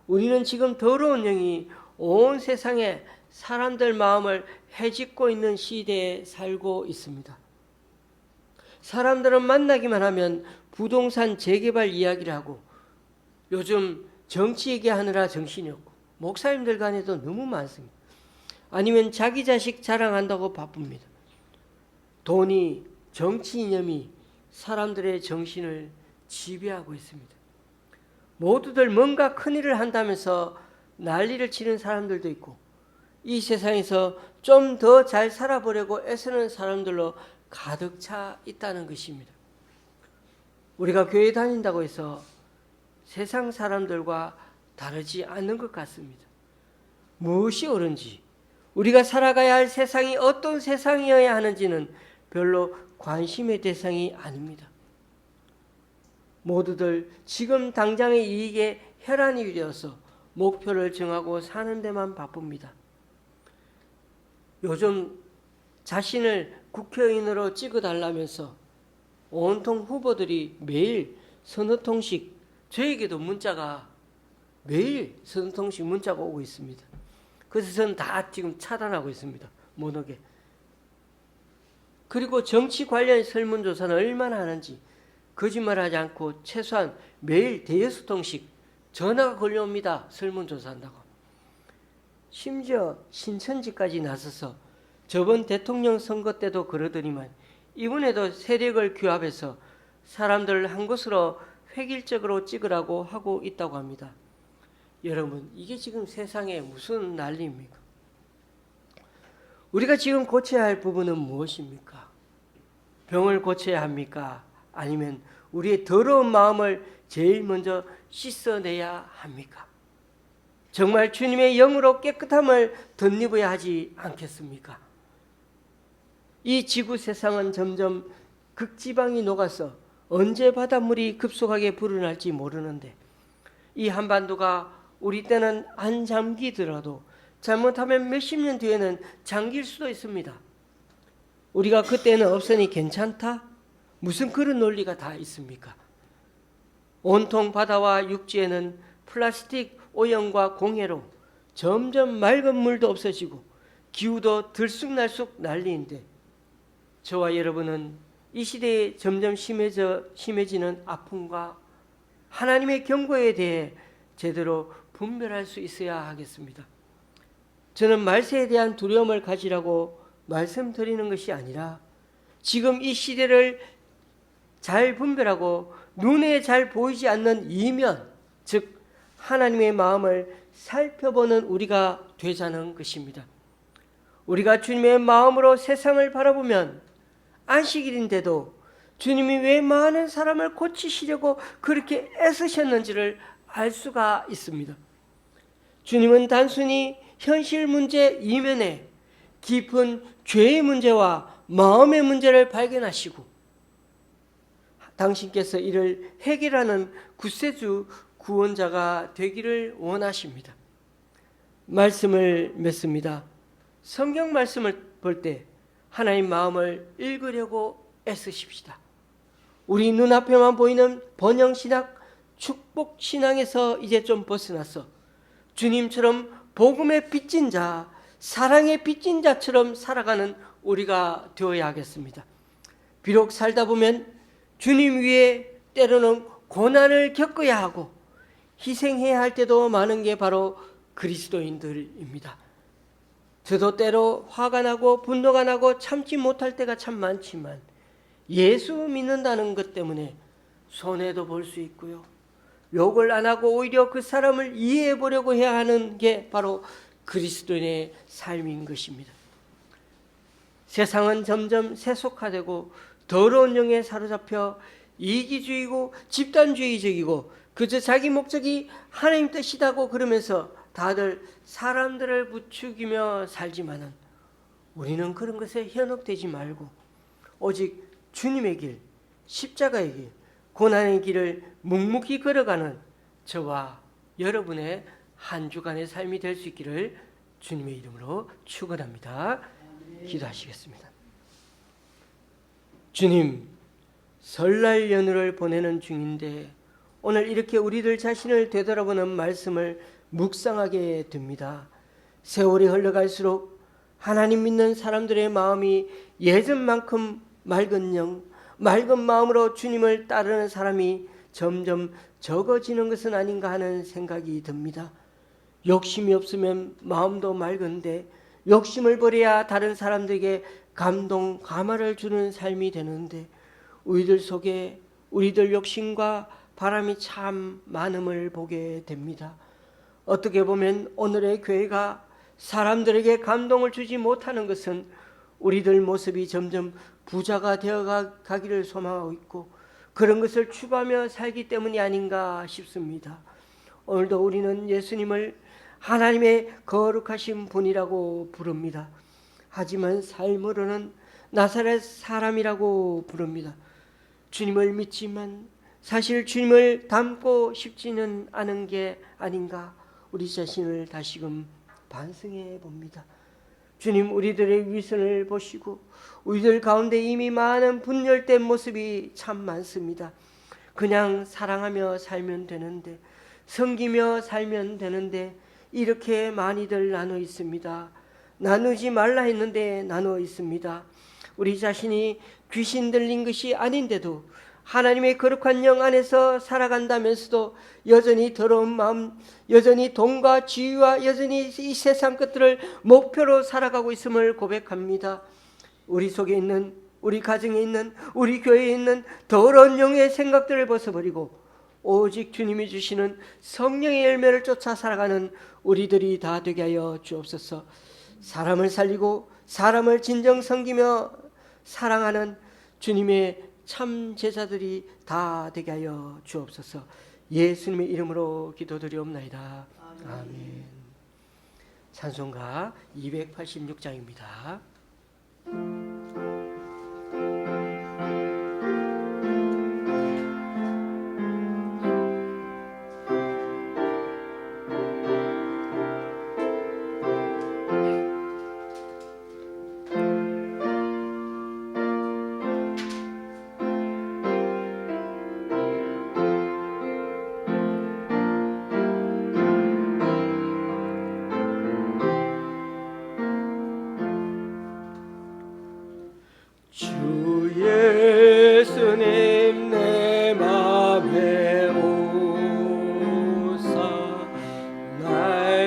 우리는 지금 더러운 영이 온 세상에 사람들 마음을 헤집고 있는 시대에 살고 있습니다. 사람들은 만나기만 하면 부동산 재개발 이야기를 하고 요즘 정치 얘기하느라 정신이 없고 목사님들 간에도 너무 많습니다. 아니면 자기 자식 자랑한다고 바쁩니다. 돈이, 정치 이념이 사람들의 정신을 지배하고 있습니다. 모두들 뭔가 큰일을 한다면서 난리를 치는 사람들도 있고 이 세상에서 좀 더 잘 살아보려고 애쓰는 사람들로 가득 차 있다는 것입니다. 우리가 교회 다닌다고 해서 세상 사람들과 다르지 않는 것 같습니다. 무엇이 옳은지, 우리가 살아가야 할 세상이 어떤 세상이어야 하는지는 별로 관심의 대상이 아닙니다. 모두들 지금 당장의 이익에 혈안이 되어서 목표를 정하고 사는 데만 바쁩니다. 요즘 자신을 국회의원으로 찍어달라면서 온통 후보들이 매일 서너 통씩, 저에게도 문자가 매일 서너 통씩 문자가 오고 있습니다. 그래서 저는 다 지금 차단하고 있습니다. 못 오게. 그리고 정치 관련 설문조사는 얼마나 하는지 거짓말하지 않고 최소한 매일 대여섯 통씩 전화가 걸려옵니다. 설문조사한다고. 심지어 신천지까지 나서서 저번 대통령 선거 때도 그러더니만 이번에도 세력을 규합해서 사람들을 한 곳으로 획일적으로 찍으라고 하고 있다고 합니다. 여러분, 이게 지금 세상에 무슨 난리입니까? 우리가 지금 고쳐야 할 부분은 무엇입니까? 병을 고쳐야 합니까? 아니면 우리의 더러운 마음을 제일 먼저 씻어내야 합니까? 정말 주님의 영으로 깨끗함을 덧입어야 하지 않겠습니까? 이 지구 세상은 점점 극지방이 녹아서 언제 바닷물이 급속하게 불어날지 모르는데 이 한반도가 우리 때는 안 잠기더라도 잘못하면 몇십 년 뒤에는 잠길 수도 있습니다. 우리가 그때는 없으니 괜찮다? 무슨 그런 논리가 다 있습니까? 온통 바다와 육지에는 플라스틱 오염과 공해로 점점 맑은 물도 없어지고 기후도 들쑥날쑥 난리인데 저와 여러분은 이 시대에 점점 심해지는 아픔과 하나님의 경고에 대해 제대로 분별할 수 있어야 하겠습니다. 저는 말세에 대한 두려움을 가지라고 말씀드리는 것이 아니라 지금 이 시대를 잘 분별하고 눈에 잘 보이지 않는 이면, 즉 하나님의 마음을 살펴보는 우리가 되자는 것입니다. 우리가 주님의 마음으로 세상을 바라보면 안식일인데도 주님이 왜 많은 사람을 고치시려고 그렇게 애쓰셨는지를 알 수가 있습니다. 주님은 단순히 현실 문제 이면에 깊은 죄의 문제와 마음의 문제를 발견하시고 당신께서 이를 해결하는 구세주 구원자가 되기를 원하십니다. 말씀을 맺습니다. 성경 말씀을 볼 때 하나님 마음을 읽으려고 애쓰십시다. 우리 눈앞에만 보이는 번영신학, 축복신앙에서 이제 좀 벗어나서 주님처럼 복음의 빚진 자, 사랑의 빚진 자처럼 살아가는 우리가 되어야 하겠습니다. 비록 살다 보면 주님 위에 때로는 고난을 겪어야 하고 희생해야 할 때도 많은 게 바로 그리스도인들입니다. 저도 때로 화가 나고 분노가 나고 참지 못할 때가 참 많지만 예수 믿는다는 것 때문에 손해도 볼 수 있고요. 욕을 안 하고 오히려 그 사람을 이해해 보려고 해야 하는 게 바로 그리스도인의 삶인 것입니다. 세상은 점점 세속화되고 더러운 영에 사로잡혀 이기주의고 집단주의적이고 그저 자기 목적이 하나님 뜻이다고 그러면서 다들 사람들을 부추기며 살지만은 우리는 그런 것에 현혹되지 말고 오직 주님의 길, 십자가의 길, 고난의 길을 묵묵히 걸어가는 저와 여러분의 한 주간의 삶이 될 수 있기를 주님의 이름으로 축원합니다. 기도하시겠습니다. 주님, 설날 연휴를 보내는 중인데 오늘 이렇게 우리들 자신을 되돌아보는 말씀을 묵상하게 됩니다. 세월이 흘러갈수록 하나님 믿는 사람들의 마음이 예전만큼 맑은 마음으로 주님을 따르는 사람이 점점 적어지는 것은 아닌가 하는 생각이 듭니다. 욕심이 없으면 마음도 맑은데 욕심을 버려야 다른 사람들에게 감동, 감화를 주는 삶이 되는데 우리들 속에 우리들 욕심과 바람이 참 많음을 보게 됩니다. 어떻게 보면 오늘의 교회가 사람들에게 감동을 주지 못하는 것은 우리들 모습이 점점 부자가 되어가기를 소망하고 있고 그런 것을 추구하며 살기 때문이 아닌가 싶습니다. 오늘도 우리는 예수님을 하나님의 거룩하신 분이라고 부릅니다. 하지만 삶으로는 나사렛 사람이라고 부릅니다. 주님을 믿지만 사실 주님을 닮고 싶지는 않은 게 아닌가 우리 자신을 다시금 반성해 봅니다. 주님, 우리들의 위선을 보시고 우리들 가운데 이미 많은 분열된 모습이 참 많습니다. 그냥 사랑하며 살면 되는데, 섬기며 살면 되는데 이렇게 많이들 나눠 있습니다. 나누지 말라 했는데 나누어 있습니다. 우리 자신이 귀신 들린 것이 아닌데도 하나님의 거룩한 영 안에서 살아간다면서도 여전히 더러운 마음, 여전히 돈과 지위와 여전히 이 세상 것들을 목표로 살아가고 있음을 고백합니다. 우리 속에 있는, 우리 가정에 있는, 우리 교회에 있는 더러운 영의 생각들을 벗어버리고 오직 주님이 주시는 성령의 열매를 쫓아 살아가는 우리들이 다 되게 하여 주옵소서. 사람을 살리고 사람을 진정 섬기며 사랑하는 주님의 참 제자들이 다 되게 하여 주옵소서. 예수님의 이름으로 기도드리옵나이다. 아멘. 찬송가 286장입니다.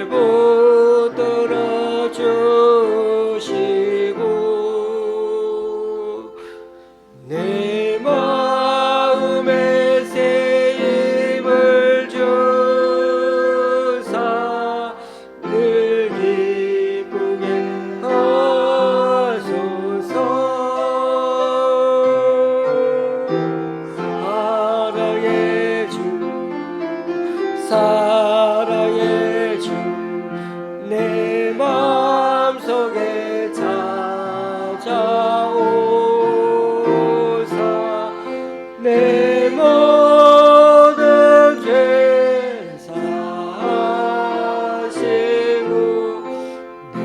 붙들어 주시고 내 마음에 새 힘을 주사 늘 기쁘게 하소서. 사랑의 주 내 마음속에 찾아오사 내 모든 죄 사하시고 내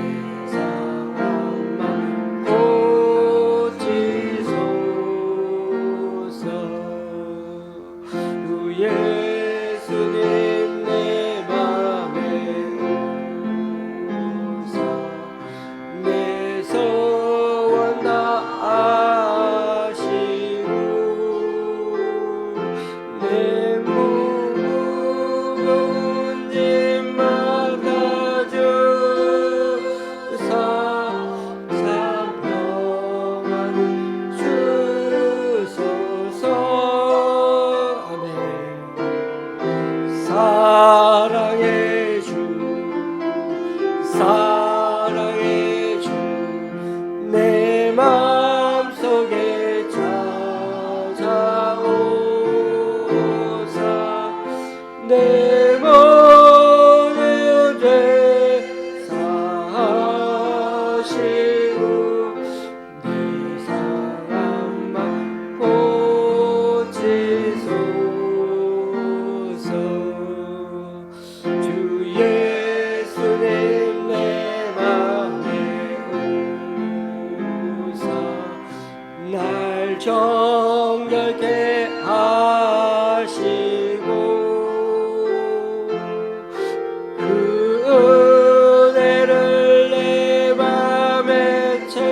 상한 맘 고치소서. 주 예수님 내 맘에 오사 내 소원 다 아시고 내 무거운 짐 맡아주사 참 평안을 주소서. 아멘. 사랑의 주 사랑의 주 내 마음속에 찾아오사 내 모든 죄 사하시고 내 상한 맘 고치소서. 주 예수님 내 맘에 오사 날 정결케 하시고 그 은혜를 내 맘에 채워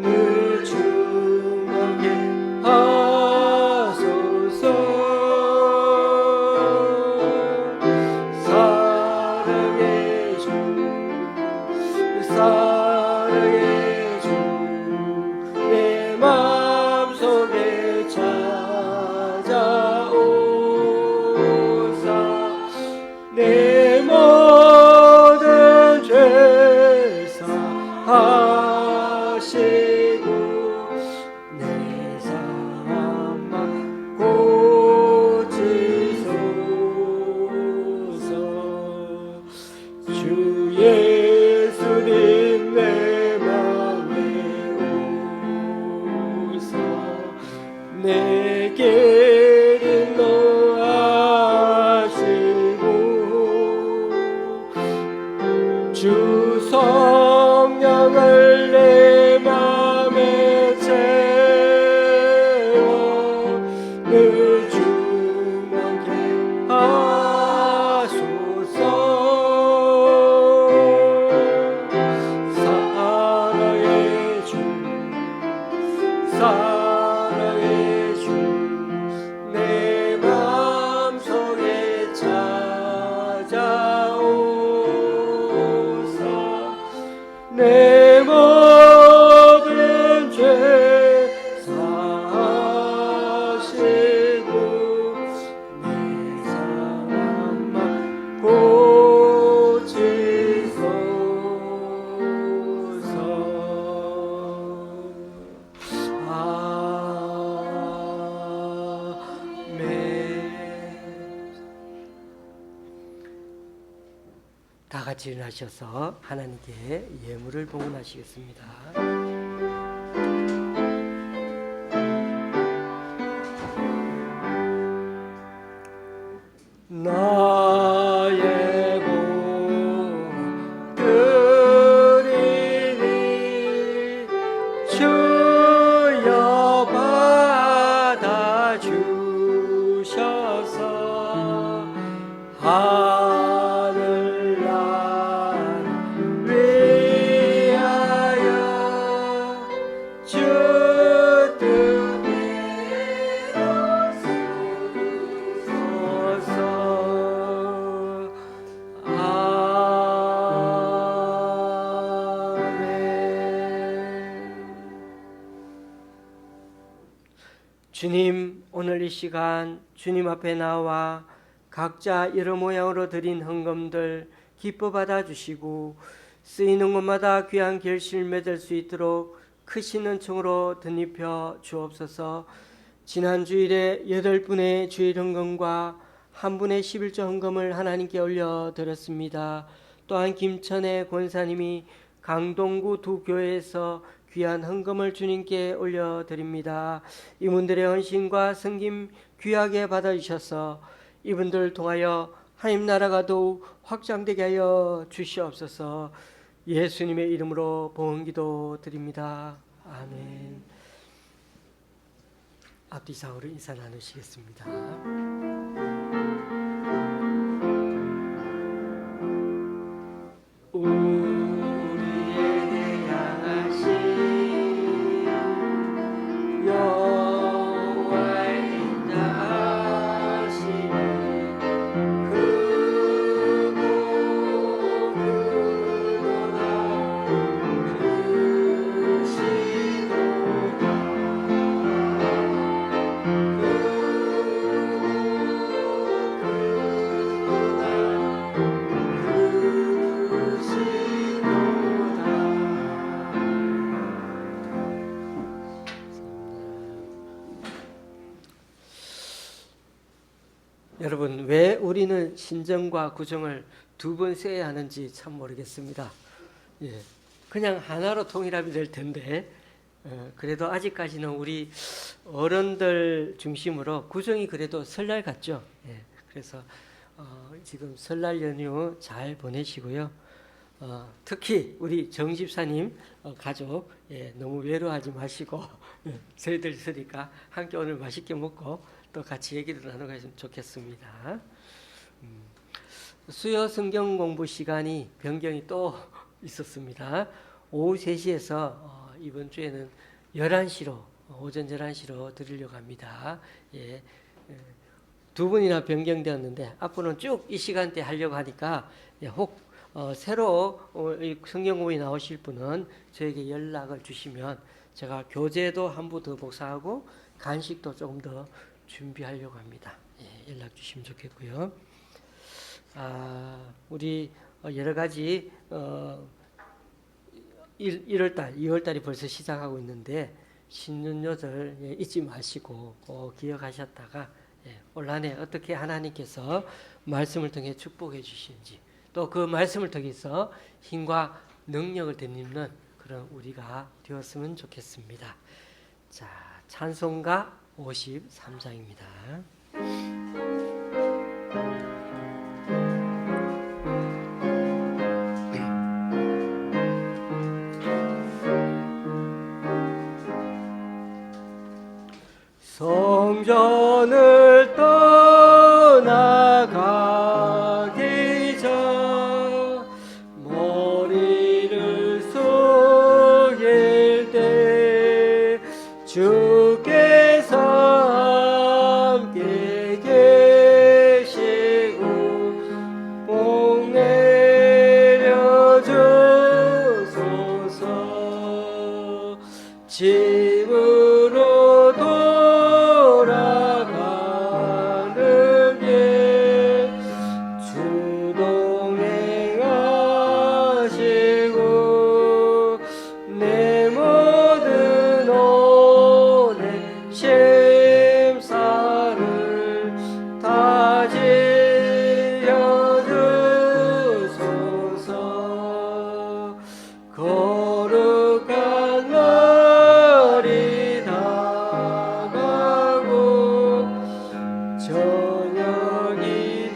늘 충만케 하소서. 사랑의 주 사랑의 주 내 마음속에 찾아오사 내 모든 죄 사하시고 내 상한 맘 고치소서. 주 예수님 내 맘에 오사 내 길 인도하시고 주 성령을 내 맘에 채워 늘 충만케 하소서. 사랑의 주 사랑의 주 내 마음속에 찾아오사 내 모든 죄 사하시고 내 상한 맘 고치소서. 아멘. 다 같이 일어나셔서 하나님께 예물을 봉헌하시겠습니다. 나의 모든이 주여 받아주셔서 하늘나라 위하여 주 뜻대로 쓰소서. 주님, 오늘 이 시간 주님 앞에 나와 각자 여러 모양으로 드린 헌금들 기뻐 받아주시고 쓰이는 곳마다 귀한 결실 맺을 수 있도록 크신 은총으로 덧입혀 주옵소서. 지난 주일에 8분의 주일 헌금과 1분의 11조 헌금을 하나님께 올려드렸습니다. 또한 김천의 권사님이 강동구 두 교회에서 귀한 헌금을 주님께 올려드립니다. 이분들의 헌신과 섬김 귀하게 받아주셔서 이분들을 통하여 하나님 나라가 더욱 확장되게 하여 주시옵소서. 예수님의 이름으로 봉헌기도 드립니다. 아멘. 앞뒤상으로 인사 나누시겠습니다. 우리에게 향하신 여호와의 인자하심이 크고 크도다 여러분, 왜 우리는 신정과 구정을 두 번 써야 하는지 참 모르겠습니다. 그냥 하나로 통일하면 될 텐데 그래도 아직까지는 우리 어른들 중심으로 구정이 그래도 설날 같죠. 그래서 지금 설날 연휴 잘 보내시고요. 특히 우리 정 집사님 가족 너무 외로워하지 마시고 저희들 있으니까 함께 오늘 맛있게 먹고 또 같이 얘기를 나눠가시면 좋겠습니다. 수요 성경 공부 시간이 변경이 또 있었습니다. 오후 3시에서 이번 주에는 11시로 오전 11시로 드리려고 합니다. 두 번이나 변경되었는데 앞으로는 쭉 이 시간대 하려고 하니까 혹 새로 성경 공부에 나오실 분은 저에게 연락을 주시면 제가 교재도 한 부 더 복사하고 간식도 조금 더 준비하려고 합니다. 연락 주시면 좋겠고요. 우리 여러 가지 1월달, 2월달이 벌써 시작하고 있는데 신년요절 잊지 마시고 기억하셨다가 올 한해 어떻게 하나님께서 말씀을 통해 축복해 주시는지 또 그 말씀을 통해서 힘과 능력을 덧입는 그런 우리가 되었으면 좋겠습니다. 자, 찬송가 53장입니다. 성전을 떠나가기 전 머리를 숙일 때 주께서 함께 계시고 복 내려 주소서. 집으로 돌아가는 길 주동행하시고 내 모든 오늘 심사를 다지려 주소서. 거룩한 날이 다가고 저녁이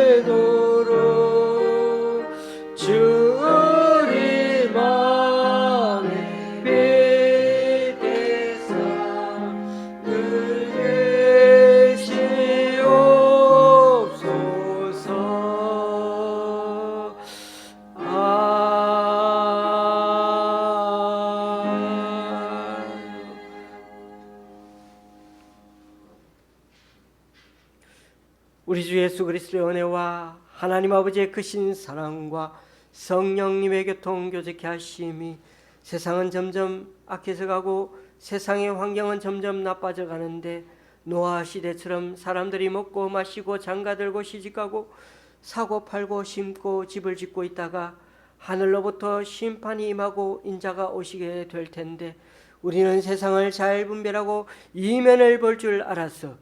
되도록 주 우리 맘에 빛대사 늘 계시옵소서. 우리 주 예수 그리스도의 은혜와 하나님 아버지의 크신 사랑과 성령님의 교통 교제케 하심이 세상은 점점 악해져 가고 세상의 환경은 점점 나빠져 가는데 노아 시대처럼 사람들이 먹고 마시고 장가들고 시집가고 사고 팔고 심고 집을 짓고 있다가 하늘로부터 심판이 임하고 인자가 오시게 될 텐데 우리는 세상을 잘 분별하고 이면을 볼 줄 알았어.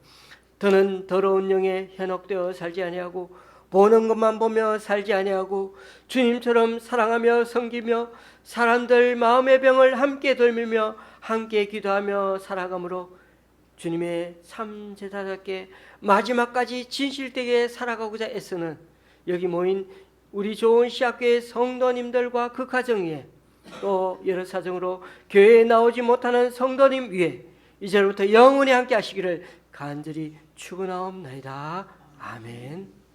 더는 더러운 영에 현혹되어 살지 아니하고 보는 것만 보며 살지 아니하고 주님처럼 사랑하며 섬기며 사람들 마음의 병을 함께 돌밀며 함께 기도하며 살아가므로 주님의 참 제자답게 마지막까지 진실되게 살아가고자 애쓰는 여기 모인 우리 좋은 시학교의 성도님들과 그 가정 위에 또 여러 사정으로 교회에 나오지 못하는 성도님 위에 이제부터 영원히 함께 하시기를 간절히 축원하옵나이다. 아멘.